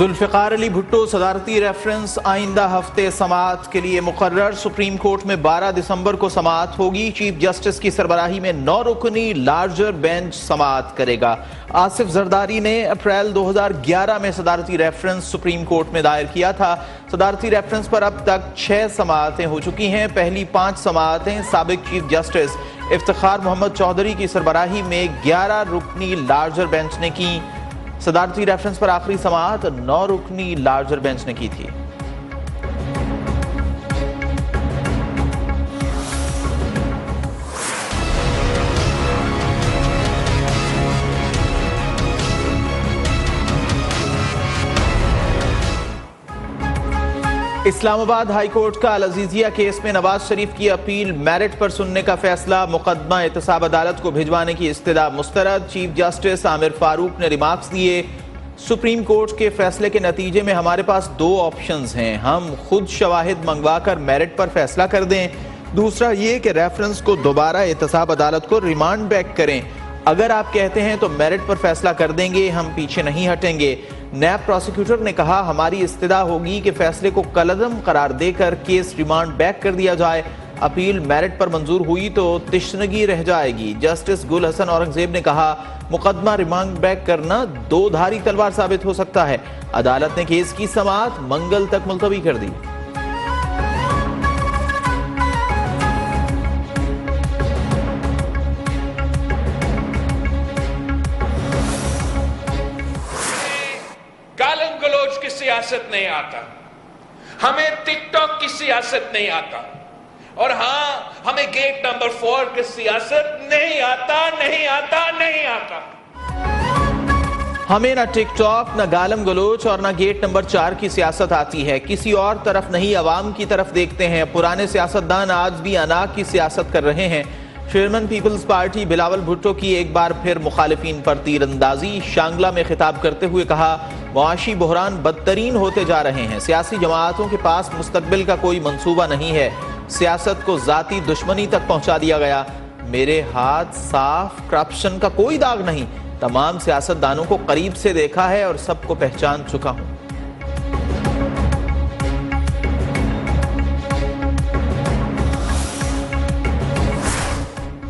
Zulfikar Ali Bhutto सदारती reference आइंदा हफ्ते समाअत के लिए मुकर्रर। सुप्रीम कोर्ट में 12 दिसंबर को समाअत होगी। चीफ जस्टिस की सरबराही में 9 रुकनी लार्जर बेंच समाअत करेगा। आसिफ जरदारी ने अप्रैल 2011 में सदारती रेफरेंस सुप्रीम कोर्ट में दायर किया था। सदारती रेफरेंस पर अब तक 6 समाअतें हो चुकी हैं। पहली 5 समाअतें साबिक चीफ जस्टिस इफ्तिखार मोहम्मद चौधरी की सरबराही में 11 रुकनी लार्जर बेंच ने की। सदारती रेफरेंस पर आखिरी समाअत 9 रुकनी लार्जर बेंच ने की थी। इस्लामाबाद हाई कोर्ट का अल अजीजिया केस में नवाज शरीफ की अपील मेरिट पर सुनने का फैसला। मुकदमा एहतसाब अदालत को भिजवाने की इस्तदा मुस्तरद। चीफ जस्टिस आमिर फारूक ने रिमार्क्स दिए, सुप्रीम कोर्ट के फैसले के नतीजे में हमारे पास 2 ऑप्शंस हैं। हम खुद शवाहिद मंगवाकर मेरिट पर फैसला कर दें, दूसरा ये कि रेफरेंस को दोबारा एहतसाब अदालत को रिमांड बैक करें। अगर आप कहते हैं तो मेरिट पर फैसला कर देंगे, हम पीछे नहीं हटेंगे। नैब प्रोसिक्यूटर ने कहा, हमारी इस्तदा होगी कि फैसले को कलअदम करार देकर केस रिमांड बैक कर दिया जाए। अपील मेरिट पर मंजूर हुई तो तिश्नगी रह जाएगी। जस्टिस गुल हसन औरंगजेब ने कहा, मुकदमा रिमांड बैक करना 2 धारी तलवार साबित हो सकता है। अदालत ने केस की समाअत मंगल तक मुलतवी कर दी। गालिब गलौज की सियासत नहीं आता, हमें टिकटॉक की सियासत नहीं आता, और हां, हमें गेट नंबर 4 की सियासत नहीं आता, नहीं आता, नहीं आता। हमें ना टिकटॉक, ना गालम गलोच और ना गेट नंबर 4 की सियासत आती है। किसी और तरफ नहीं, अवाम की तरफ देखते हैं। पुराने सियासतदान आज भी अना की सियासत कर रहे हैं। चेयरमैन पीपल्स पार्टी बिलावल भुट्टो की एक बार फिर मुखालिफिन पर तीरंदाजी। शांगला में खिताब करते हुए कहा, मुआशी बहरान बदतरीन होते जा रहे हैं। सियासी जमातों के पास मुस्तकबिल का कोई मंसूबा नहीं है। सियासत को जाती दुश्मनी तक पहुंचा दिया गया। मेरे हाथ साफ, करप्शन का कोई दाग नहीं। तमाम सियासतदानों को करीब से देखा है और सबको पहचान चुका हूं।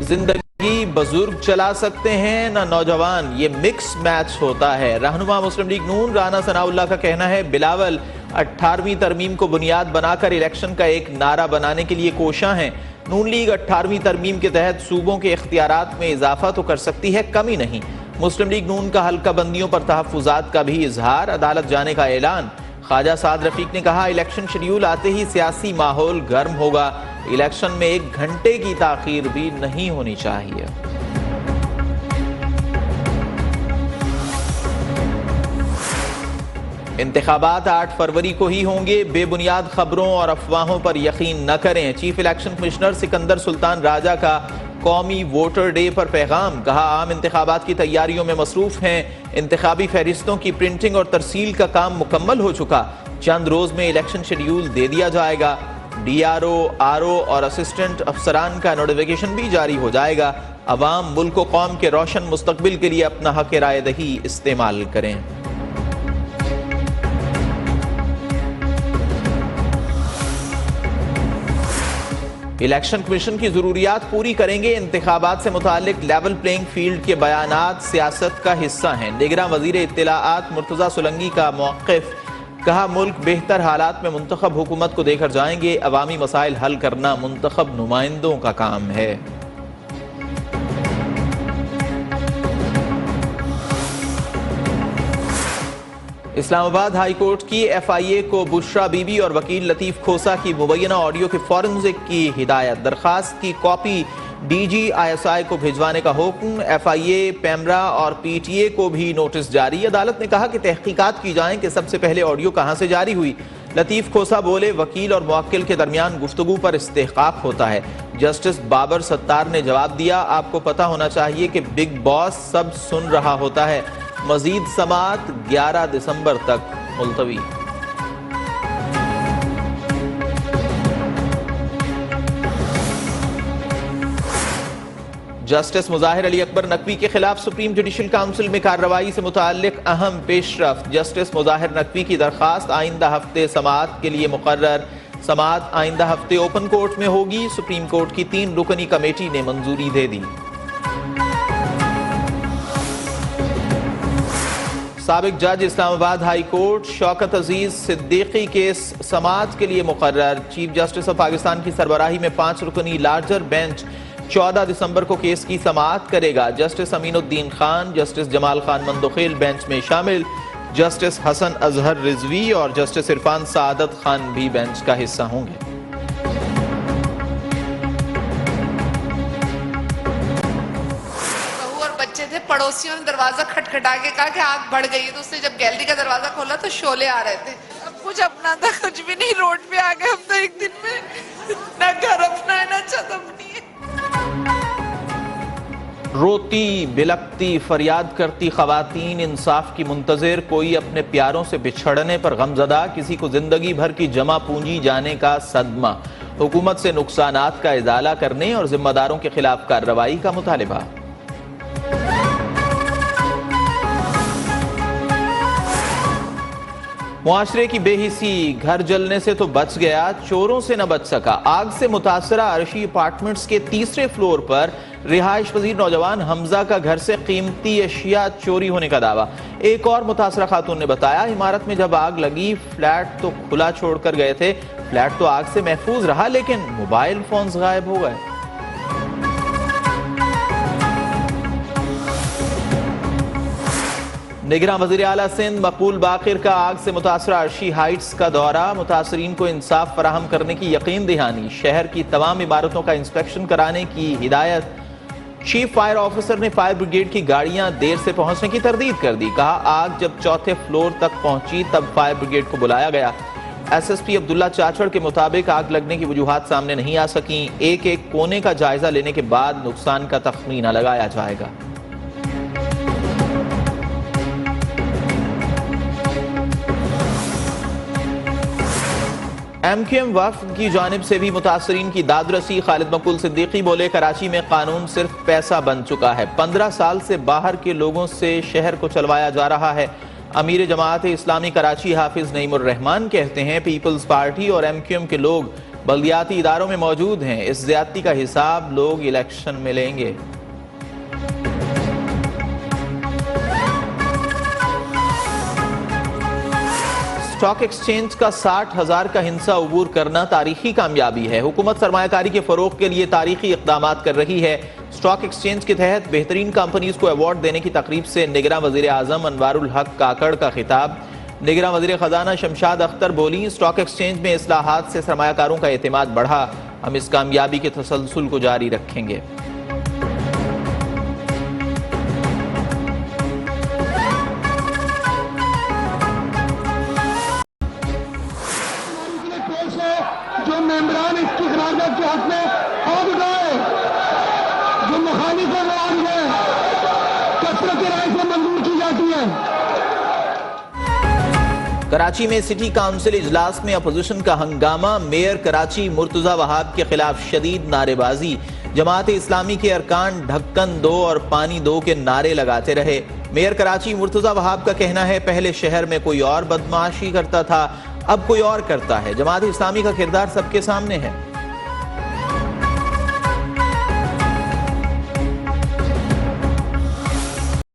जिंदगी बुजुर्ग चला सकते हैं ना नौजवान, ये मिक्स मैच होता है। रहनुमा मुस्लिम लीग नून राना सनाउल्लाह का कहना है, बिलावल 18वीं तरमीम को बुनियाद बनाकर इलेक्शन का एक नारा बनाने के लिए कोशां है। नून लीग 18वीं तरमीम के तहत सूबों के इख्तियारात में इजाफा तो कर सकती है, कमी नहीं। मुस्लिम लीग नून का हल्का बंदियों पर तहफ्फुजात का भी इजहार, अदालत जाने का ऐलान। ख्वाजा साद रफीक ने कहा, इलेक्शन शेड्यूल आते ही सियासी माहौल गर्म होगा। इलेक्शन में 1 घंटे की ताखीर भी नहीं होनी चाहिए। इंतखाबात 8 फरवरी को ही होंगे। बेबुनियाद खबरों और अफवाहों पर यकीन न करें। Chief election commissioner Sikandar Sultan Raja का कौमी वोटर डे पर पैगाम। कहा, आम इंतखाबात की तैयारियों में मसरूफ हैं। इंतखाबी फहरिस्तों की प्रिंटिंग और तरसील का काम मुकम्मल हो चुका। चंद रोज में इलेक्शन शेड्यूल दे दिया जाएगा। DRO, RO और असिस्टेंट अफसरान का नोटिफिकेशन भी जारी हो जाएगा। अवाम मुल्क व कौम के रोशन मुस्तकबिल के लिए अपना हक राय दही इस्तेमाल करें। इलेक्शन कमीशन की जरूरियात पूरी करेंगे। इंतखाबात से मुतालिक लेवल प्लेइंग फील्ड के बयानात सियासत का हिस्सा हैं। निगरां वजीर इत्तलाआत मुर्तजा सोलंकी का मौक़िफ़। कहा, मुल्क बेहतर हालात में मुंतखब हुकूमत को देकर जाएंगे। अवामी मसाइल हल करना मुंतखब नुमाइंदों का काम है। इस्लामाबाद हाई कोर्ट की FIA को बुशरा बीबी और वकील लतीफ़ खोसा की मुबैना ऑडियो के फॉरेंसिक की हिदायत। दरखास्त की कॉपी DG ISI को भिजवाने का हुक्म। FIA, पेमरा और PTA को भी नोटिस जारी। अदालत ने कहा कि तहकीकात की जाए कि सबसे पहले ऑडियो कहां से जारी हुई। लतीफ़ खोसा बोले, वकील और मुवक्किल के दरमियान गुफ्तगू पर इस्तेहकाक होता है। जस्टिस बाबर सत्तार ने जवाब दिया, आपको पता होना चाहिए कि बिग बॉस सब सुन रहा होता है। मजीद समाअत 11 दिसंबर तक मुलतवी। जस्टिस मुजाहिर अली अकबर नकवी के खिलाफ सुप्रीम जुडिशल काउंसिल में कार्रवाई से मुताल्लिक अहम पेशरफ्त। जस्टिस मुजाहिर नकवी की दरखास्त आइंदा हफ्ते समाअत के लिए मुकर्रर। समाअत आइंदा हफ्ते ओपन कोर्ट में होगी। सुप्रीम कोर्ट की 3 रुकनी कमेटी ने मंजूरी दे दी। साबिक जज इस्लामाबाद हाई कोर्ट शौकत अजीज सिद्दीकी केस समाअत के लिए मुकर्रर। चीफ जस्टिस ऑफ पाकिस्तान की सरबराही में 5 रुकनी लार्जर बेंच 14 दिसंबर को केस की समाअत करेगा। Justice Aminuddin Khan, justice Jamal Khan Mandokhel bench में शामिल। जस्टिस हसन अजहर रिजवी और जस्टिस इरफान सादत खान भी बेंच का हिस्सा होंगे। बच्चे थे, पड़ोसियों ने दरवाजा खटखटा के कहा कि आग बढ़ गई है, तो उसने जब गैलरी का दरवाजा खोला तो शोले आ रहे थे। अब कुछ अपना था, कुछ भी नहीं, रोड पे आ गए हम तो एक दिन में। ना घर अपना है ना छत अपनी है। रोती बिलकती फरियाद करती खवातीन इंसाफ की मुंतजिर। कोई अपने प्यारों से बिछड़ने पर गमजदा, किसी को जिंदगी भर की जमा पूंजी जाने का सदमा। हुकूमत से नुकसानात का इजाला करने और जिम्मेदारों के खिलाफ कार्रवाई का मुतालिबा। मुआशरे की बेहिसी, घर जलने से तो बच गया, चोरों से न बच सका। आग से मुतासरा अर्शी अपार्टमेंट्स के 3रे फ्लोर पर रिहाइश पजीर नौजवान हमजा का घर से कीमती अशिया चोरी होने का दावा। एक और मुतासरा खातून ने बताया, इमारत में जब आग लगी फ्लैट तो खुला छोड़कर गए थे। फ्लैट तो आग से महफूज रहा, लेकिन मोबाइल फोन्स गायब हो गए। निगरान वज़ीर आला सिंध मकबूल बाकिर का आग से मुतासरा अर्शी हाइट्स का दौरा। मुतासरीन को इंसाफ फराहम करने की यकीन दहानी। शहर की तमाम इमारतों का इंस्पेक्शन कराने की हिदायत। चीफ फायर ऑफिसर ने फायर ब्रिगेड की गाड़ियां देर से पहुंचने की तरदीद कर दी। कहा, आग जब 4थे फ्लोर तक पहुंची तब फायर ब्रिगेड को बुलाया गया। SSP अब्दुल्ला चाचड़ के मुताबिक आग लगने की वजूहात सामने नहीं आ सकी। एक एक कोने का जायजा लेने के बाद नुकसान का तखमीना लगाया जाएगा। MQM वफ्द की जानिब से भी मुतासरीन की दादरसी। खालिद मकबूल सिद्दीकी बोले, कराची में कानून सिर्फ पैसा बन चुका है। 15 साल से बाहर के लोगों से शहर को चलवाया जा रहा है। अमीर जमात इस्लामी कराची हाफिज नईमुर रहमान कहते हैं, पीपल्स पार्टी और MQM के लोग बल्दियाती इदारों में मौजूद हैं। इस ज्यादती का हिसाब लोग इलेक्शन में लेंगे। स्टॉक एक्सचेंज का 60,000 का हिस्सा अबूर करना तारीखी कामयाबी है। हुकूमत सरमायाकारी के फरोग के लिए तारीखी इक़दामात कर रही है। स्टॉक एक्सचेंज के तहत बेहतरीन कंपनीज को अवार्ड देने की तकरीब से निगरान वज़ीर आज़म अनवारुल हक काकड़ का खिताब। निगरान वज़ीर ख़जाना शमशाद अख्तर बोली, स्टॉक एक्सचेंज में इस्लाहात से सरमायाकारों का एतमाद बढ़ा। हम इस कामयाबी के तसलसल को जारी रखेंगे। जो मेंबरान इसकी खिलाफत के हक में आग उठाए, जो मुखालिफ है वो आग है, कसरत राय से मंजूर की जाती है। कराची में सिटी काउंसिल इजलास में अपोजिशन का हंगामा। मेयर कराची मुर्तजा वहाब के खिलाफ शदीद नारेबाजी। जमात इस्लामी के अरकान ढक्कन दो और पानी दो के नारे लगाते रहे। मेयर कराची मुर्तजा वहाब का कहना है, पहले शहर में कोई और बदमाशी करता था, अब कोई और करता है। जमात इस्लामी का किरदार सबके सामने है।